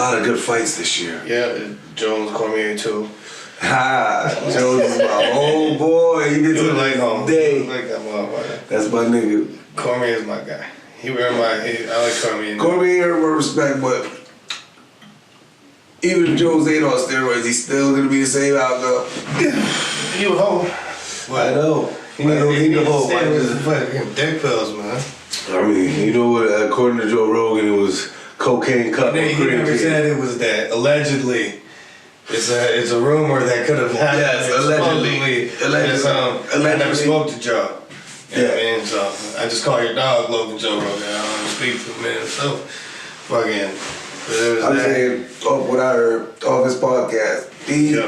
lot of good fights this year. Yeah, Jones, Cormier too. Jones is my old boy. He did it like all day. Like that motherfucker. That's my nigga. Cormier is my guy. I like Cormier. Cormier, more respect, but even if Jones ain't on steroids, he's still gonna be the same outcome. He would hope. I know. He need to hold. Fucking dick pills, man. I mean, you know what? According to Joe Rogan, it was cocaine cut. He never said it was that. Allegedly, it's a rumor that could have happened. Yes, allegedly. I never spoke to Joe. You know what I mean? So I just call your dog Logan Joe Rogan. I don't speak to him, man. So fucking. I'm saying off what I heard off his podcast. He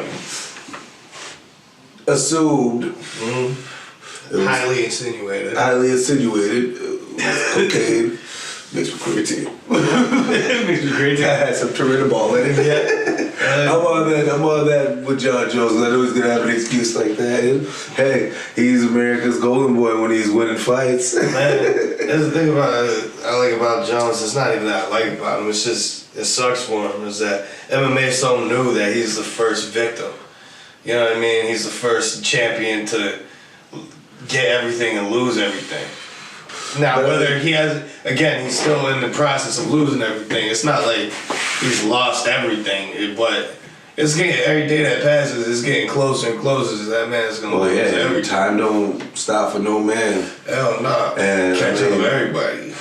assumed. Highly insinuated. Cocaine mixed with creatine. I had some Turinabol in it. Yeah. I'm on that with John Jones. I know he's gonna have an excuse like that. And, hey, he's America's golden boy when he's winning fights. Man, that's the thing I like about Jones. It's not even that I like about him. It's just it sucks for him. Is that MMA is so new that he's the first victim. You know what I mean? He's the first champion to get everything and lose everything. Now, whether he has, again, he's still in the process of losing everything. It's not like he's lost everything, but it's getting, every day that passes, it's getting closer and closer. That man's gonna lose everything. Time don't stop for no man. Hell no. And catching up everybody.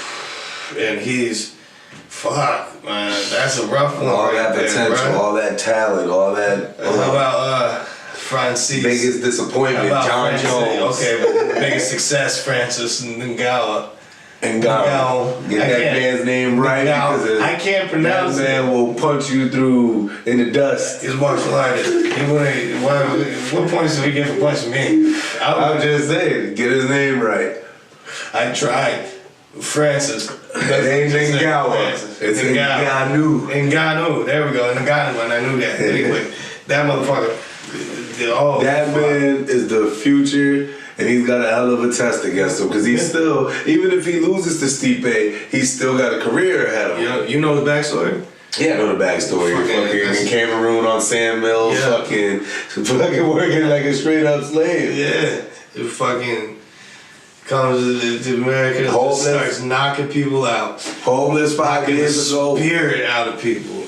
And he's, fuck, man, that's a rough one. All that potential, there, all that talent, all that. How about Francis? Biggest disappointment, John Jones. Okay, but biggest success, Francis Ngannou. Get that man's name right because I can't pronounce that man will punch you through in the dust. He's martial artist. What points did we get for punching me? I'm just saying, get his name right. I tried. Francis. It ain't Ngannou. It's Ngannou. Ngannou. There we go. Ngannou, and I knew that. Anyway, that motherfucker. That man is the future, and he's got a hell of a test against him because he's still, even if he loses to Stipe, he's still got a career ahead of him. You know the backstory? Yeah, I know the backstory. Fucking in Cameroon on sand mills, fucking working like a straight up slave. Yeah, it fucking comes to America, and starts knocking people out. Homeless 5 years ago. Spirit out of people.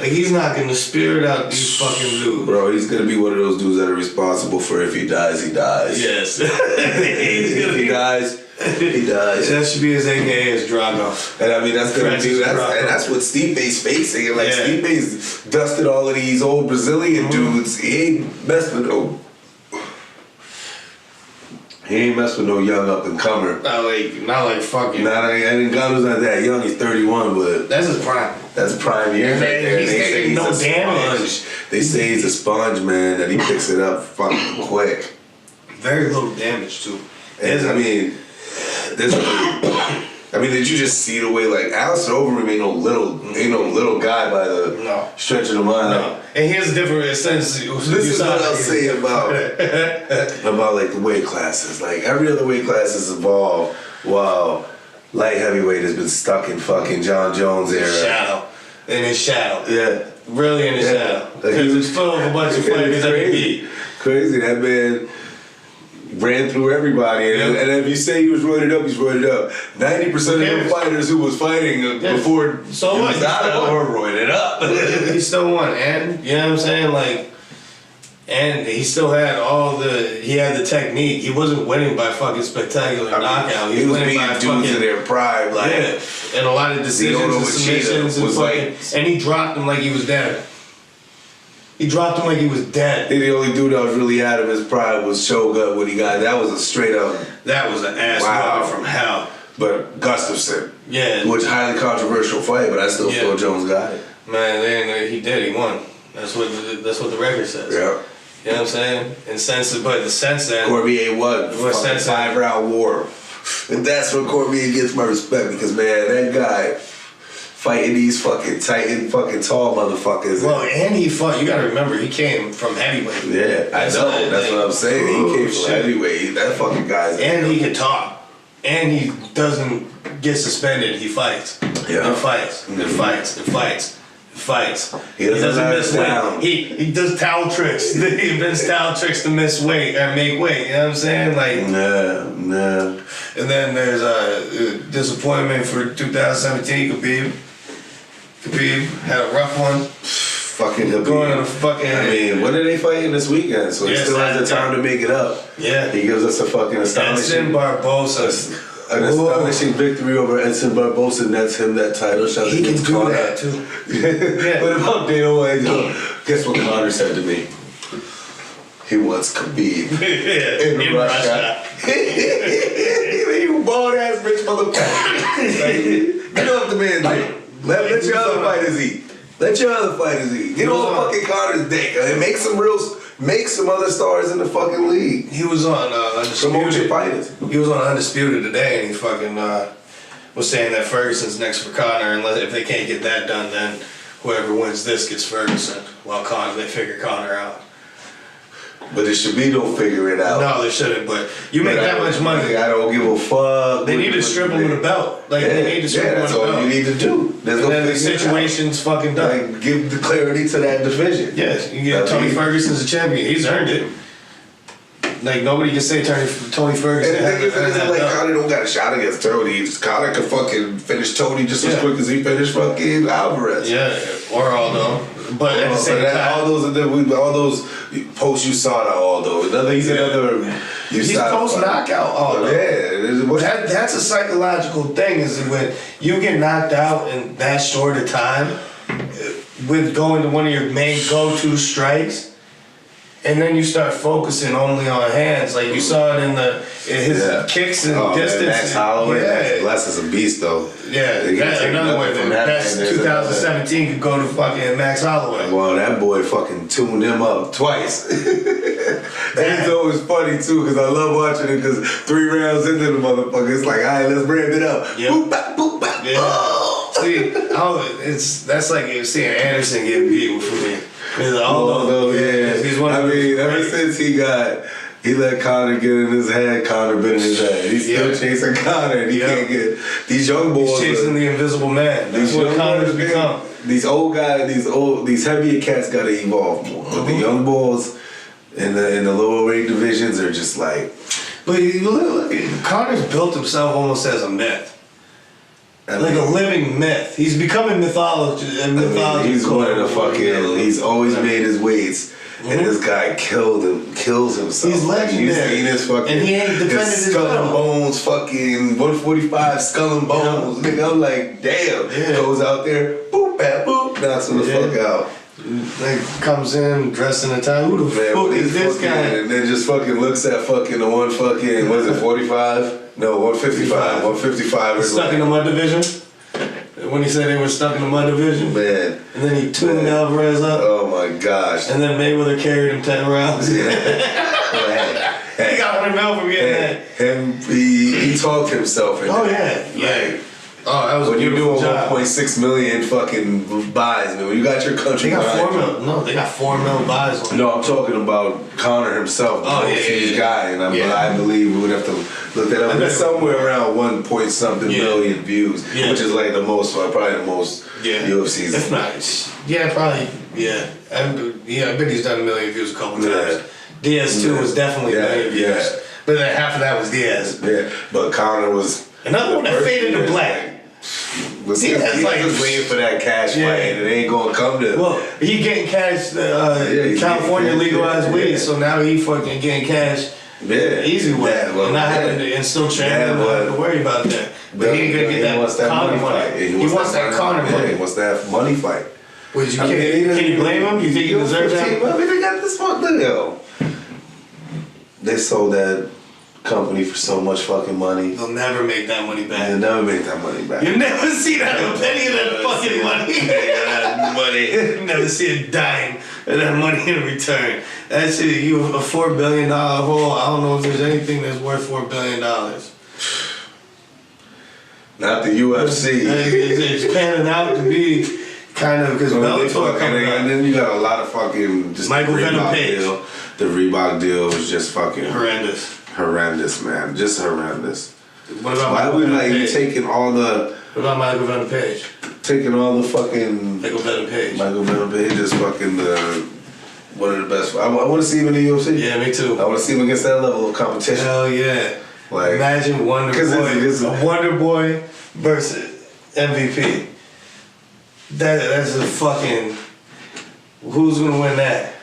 Like, he's knocking the spirit out these fucking dudes. Bro, he's gonna be one of those dudes that are responsible for if he dies, he dies. Yes. If he dies, he dies. That should be his AKA, his Drago. And I mean, that's gonna be, and that's what Stipe's facing. And like, Stipe's dusted all of these old Brazilian dudes. He ain't messed with no. He ain't messed with no young up and comer. Not like fucking. Ngannou's not that young. He's 31, but that's his prime. That's prime year right there. He's taking no damage. They say he's a sponge, man. That he picks it up fucking quick. Very little damage too. And I mean, did you just see the way like Alistair Overeem ain't no little guy by the stretch of the mind. No. And here's a different sense. This is what I'll say about like the weight classes. Like every other weight class has evolved. Wow, light heavyweight has been stuck in fucking John Jones era. In his shadow. Yeah. Really in his shadow. Because it's full of a bunch of fighters that he beat. Crazy. That man ran through everybody, and if you say he was roided up, he's roided up. 90% of the fighters who was fighting before he was out of were roided up. He still won, and you know what I'm saying, like, and he still had he had the technique. He wasn't winning by fucking spectacular knockout. He was beating dudes in their prime, like, and a lot of decisions and submissions and fucking, and he dropped him like he was dead. He dropped him like he was dead. The only dude that was really out of his prime was Shogun when he got. That was a straight up. That was an ass whooping from hell. But Gustafsson. Yeah. Which highly controversial fight, but I still feel Jones got it. Man, he did. He won. That's what the record says. Yeah. You know what I'm saying? But the sense that Cormier won. 5-round war. And that's where Cormier gets my respect because man, that guy. Fighting these fucking tight, fucking tall motherfuckers. Well, and he fought. You gotta remember, he came from heavyweight. Yeah, I know. That's what I'm saying. He came from heavyweight. That fucking guy's. And he can talk. And he doesn't get suspended. He fights. Yeah. And fights. And fights. And fights. fights. He doesn't miss weight. He does towel tricks. He invents towel tricks to miss weight or make weight. You know what I'm saying? Like, nah. And then there's a disappointment for 2017. Khabib had a rough one. Fucking Khabib. Going to the fucking. I mean, when are they fighting this weekend? So he still has the time to make it up. Yeah. He gives us a fucking astonishing. Edson Barbosa. An astonishing victory over Edson Barbosa nets him that title shot. He can do that too. Yeah. But about Dana White, guess what Conor said to me? He wants Khabib in Russia. You bald ass rich motherfucker. Get off the man dick. Let your other fighters eat. Let your other fighters eat. Get off fucking Conor's dick. And make some other stars in the fucking league. He was on Promote your fighters. He was on Undisputed today, and he fucking was saying that Ferguson's next for Conor, and if they can't get that done, then whoever wins this gets Ferguson. While they figure Conor out. But it should be don't figure it out. No, they shouldn't. But you make that much money. I don't give a fuck. They need to strip him of the belt. Like they need to strip him of the belt. That's all you need to do. There's and then the situation's fucking done. Like, give the clarity to that division. Yes, you get Tony Ferguson's a champion. He's earned it. Like nobody can say Tony Ferguson. And the thing is, like Conor don't got a shot against Tony. Conor could fucking finish Tony just as quick as he finished fucking Alvarez. Yeah, or Aldo. But at the same time, all those posts you saw to Aldo. He's post knockout Aldo. Yeah, that's a psychological thing. Is when you get knocked out in that short of time, with going to one of your main go-to strikes. And then you start focusing only on hands, like you saw it in his kicks and distance. Max Holloway, Bless is a beast though. Yeah, that's another way. That's 2017 could go to fucking Max Holloway. Well, that boy fucking tuned him up twice. And it's always funny too, because I love watching it. Because 3 rounds into the motherfucker, it's like, all right, let's ramp it up. Yep. Boop bap, boop bap. Yeah. Oh. See, that's like seeing Anderson get beat for me. He's one. Ever since he let Conor get in his head, Conor been in his head. He's still chasing Conor, and he can't get these young boys. He's chasing the invisible man. That's what Conor's become. These old guys, these heavier cats got to evolve more. But the young bulls in the lower weight divisions are just like. But look, Conor's built himself almost as a myth. Like a living myth. He's becoming mythology. He's one of the fucking. He's always made his weights, and this guy kills himself. He's legendary. You seen his fucking. And he ain't defended his skull and bones, fucking 145 skull and bones. Nigga, I'm like, damn. Goes out there, boop, bap, boop, knocks him the fuck out. Like comes in dressed in a tie. Who the fuck is this guy? And then just fucking looks at fucking the one fucking. What is it? 45. No, 155. 155 is stuck in the mud division. When he said they were stuck in the mud division, man. And then he tuned Alvarez up. Oh my gosh. And then Mayweather carried him 10 rounds. He got $100 million from getting that. He talked himself into yeah. That was when you're doing 1.6 million fucking buys, man. When you got your country, they got 4 mil. No, they got 4 mil buys. No, I'm talking about Conor himself. Guy, and I believe we would have to look that up. And it's somewhere around 1 point something million views, which is like the most, probably the most UFC's. If not, probably, I bet he's done 1 million views a couple times. Diaz too was definitely 1 million views, but half of that was Diaz. Yeah, but Conor was another one that faded to black. He's just waiting for that cash fight, and it ain't gonna come to. Well, he getting cash. California legalized weed, so now he fucking getting cash. Easy way, and still training. Not having to worry about that. But he ain't gonna get that Conor money. He wants that Conor money. He wants that money fight. Can you blame him? You think he deserves that? They got this one deal. They sold that company for so much fucking money. They'll never make that money back. They'll never make that money back. You'll never see that a penny of that fucking money. You'll never see a dime of that money in return. That shit, you a $4 billion hole. I don't know if there's anything that's worth $4 billion. Not the UFC. It's panning out to be kind of because Bellator coming out. And then you got a lot of fucking just Michael Venom Page. The Reebok deal was just fucking horrendous, man. Just horrendous. What about Why would you taking all the? What about Michael Venom Page? taking all the fucking Michael Venom Page. Michael Venom Page is fucking one of the best. I want to see him in the UFC. Yeah, me too. I want to see him against that level of competition. Hell yeah. Like, imagine Wonder Boy, a Wonder Boy versus MVP. That's a fucking. Who's gonna win that?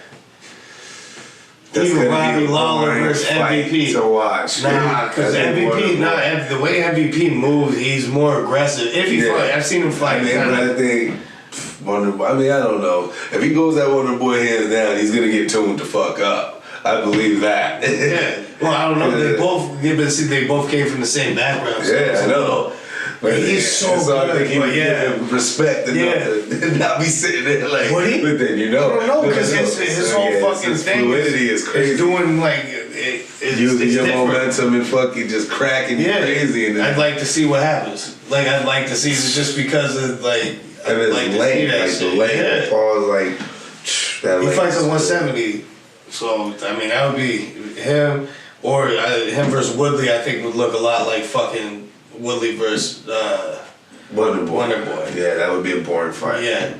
Even Robbie Lawler versus MVP to watch. Nah, because MVP, the way MVP moves, he's more aggressive. If he fight, I've seen him fight. I think Wonder Boy. I mean, I don't know. If he goes that Wonder Boy hands down, he's gonna get tuned the fuck up. I believe that. Yeah. Well, I don't know. They both came from the same background. So I know. But he's so good. I think he would give him respect and not be sitting there like. Would he? But then I don't know because his whole fucking his thing fluidity is crazy. It's doing like it's using your different. momentum and fucking just cracking you crazy. And I'd like to see what happens. Like I'd like to see just because of like. And it's like the leg pause like. He fights at 170, so I mean that would be him or him versus Woodley. I think would look a lot like fucking Woodley versus Wonder Boy. Yeah, that would be a boring fight. Yeah.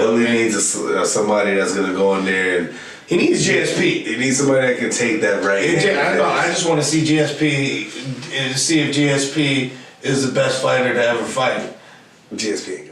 Woodley needs somebody that's gonna go in there and. He needs GSP. He needs somebody that can take that right hand. I know. I just want to see GSP and see if GSP is the best fighter to ever fight. GSP.